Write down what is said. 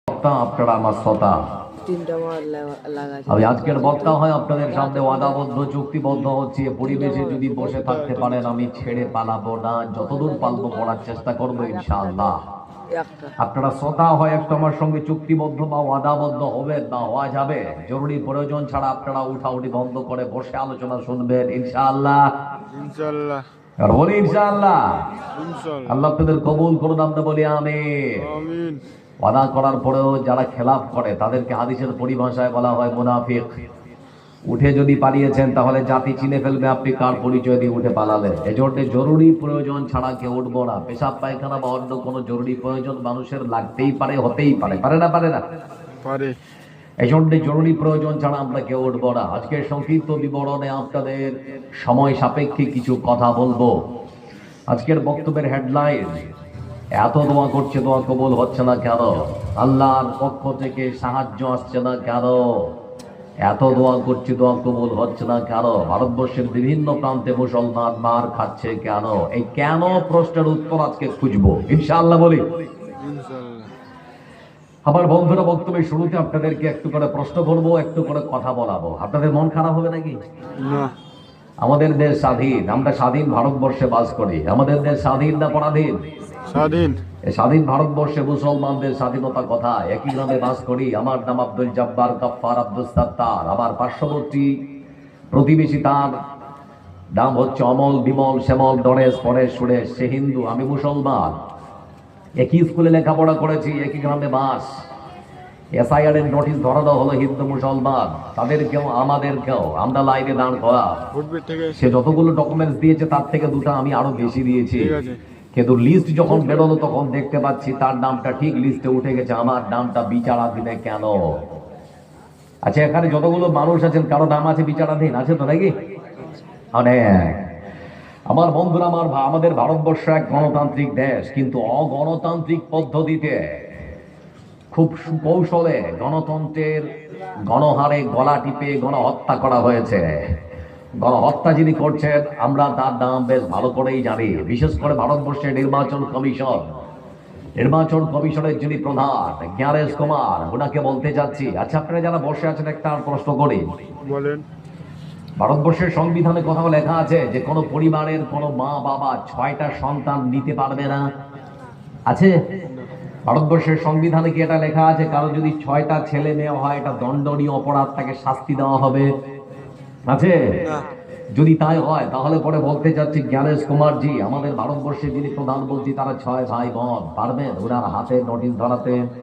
বক্তা আপনারা আমার শ্রোতা। আমি আজকের বক্তা হয় আপনাদের সামনে ওয়াদাবদ্ধ চুক্তিবদ্ধ হচ্ছে, পরিবেশে যদি বসে থাকতে পারেন আমি ছেড়ে পালাবো না, যতদূর পারবো পড়ার চেষ্টা করবো ইনশাআল্লাহ। আপনারা শ্রোতা হয় একটু আমার সঙ্গে চুক্তিবদ্ধ বা ওয়াদাবদ্ধ হবেন না, হওয়া যাবে জরুরি প্রয়োজন ছাড়া আপনারা উঠাউঠি বন্ধ করে বসে আলোচনা শুনবেন ইনশাআল্লাহ। ইনশাআল্লাহ আর বলি ইনশাআল্লাহ। ইনশাআল্লাহ আল্লাহ আপনাদের কবুল করুন, আমরা বলি আমিন। আমিন। ওয়াদা করার পরেও যারা খেলাফ করে তাদেরকে হাদিসের পরিভাষায় বলা হয় মুনাফিক। উঠে যদি পালিয়েছেন তাহলে জাতি চিনে ফেলবে আপনি কার পরিচয় দিয়ে উঠে পালালেন। এজন্য জরুরি প্রয়োজন ছাড়া কেউ উঠবো না। পেশাব পায়খানা বা অন্য কোনো জরুরি প্রয়োজন মানুষের লাগতেই পারে, হতেই পারে, পারে না পারে না পারে। এজন্য জরুরি প্রয়োজন ছাড়া আমরা কেউ উঠবো না। আজকের সংক্ষিপ্ত বিবরণে আপনাদের সময় সাপেক্ষে কিছু কথা বলবো। আজকের বক্তব্যের হেডলাইন, এত দোয়া করছে দোয়া কবুল হচ্ছে না কেন? আল্লাহর পক্ষ থেকে সাহায্য আসছে না কেন? এত দোয়া করছে দোয়া কবুল হচ্ছে না কেন? ভারতবর্ষের বিভিন্ন প্রান্তে মুসলমান মার খাচ্ছে কেন? এই কেন প্রশ্নের উত্তর আজকে খুঁজবো ইনশাআল্লাহ বলি। ইনশাআল্লাহ। আমার বন্ধুরা, বক্তব্যের শুরুতে আপনাদেরকে একটু করে প্রশ্ন করবো, একটু করে কথা বলাবো। আপনাদের মন খারাপ হবে নাকি? না। আমাদের দেশ স্বাধীন, আমরা স্বাধীন ভারতবর্ষে বাস করি। আমাদের দেশ স্বাধীন না পরাধীন? স্বাধীন। এই স্বাধীন ভারতবর্ষে মুসলমানদের স্বাধীনতা কথা। একই গ্রামে বাস করি। আমার নাম আব্দুল জব্বার গফফার আব্দুল সাত্তার। আমার পার্শ্ববর্তী প্রতিবেশী, তার নাম হচ্ছে অমল, বিমল, শ্যামল, দরেশ, পরেশ, সুরেশ। সে হিন্দু, আমি মুসলমান। একই স্কুলে লেখাপড়া করেছি, একই গ্রামে বাস। এসআইআর এর নোটিশ ধরানো হলো হিন্দু মুসলমান, তাদেরকেও আমাদেরকেও। আমরা লাইনে দাঁড় করা। ফুটবে থেকে সে যতগুলো ডকুমেন্টস দিয়েছে তার থেকে দুটো আমি আরো বেশি দিয়েছি। ঠিক আছে। কিন্তু লিস্ট যখন বেরোলো তখন দেখতে পাচ্ছি তার নামটা ঠিক লিস্টে উঠে গেছে, আমার নামটা বিচারাধীনে কেন? আচ্ছা, এখানে যতগুলো মানুষ আছেন কারো নাম আছে বিচারাধীন? আছে তো নাকি? অনেক। আমার বন্ধুরা, আমাদের ভারতবর্ষ এক গণতান্ত্রিক দেশ, কিন্তু অগণতান্ত্রিক পদ্ধতিতে খুব সুকৌশলে গণতন্ত্রের গণহারে গলা টিপে গণহত্যা করা হয়েছে। গণহত্যা যিনি করছেন আমরা তার নাম বেশ ভালো করেই জানি। বিশেষ করে ভারতবর্ষের নির্বাচন কমিশনের যিনি প্রধান জ্ঞানেশ কুমার, ওনাকে বলতে চাচ্ছি। আচ্ছা, আপনারা যারা বসে আছেন একটা প্রশ্ন করি। বলেন। ভারতবর্ষের সংবিধানে কোথাও লেখা আছে যে কোনো পরিবারের কোনো মা বাবা 6টা সন্তান নিতে পারবে না? আছে? ভারতবর্ষের সংবিধানে কি এটা লেখা আছে কারো যদি 6টা ছেলে মেয়ে হয় এটা দণ্ডনীয় অপরাধ, তাকে শাস্তি দেওয়া হবে? আছে? না। যদি তাই হয় তাহলে পরে বলতে চাচ্ছি জ্ঞানেশ কুমার জি, আমাদের ভারতবর্ষের যিনি প্রধানমন্ত্রী, তারা 6 ভাই বোন, পারবেন ওনার হাতে নোটিশ ধরাতে?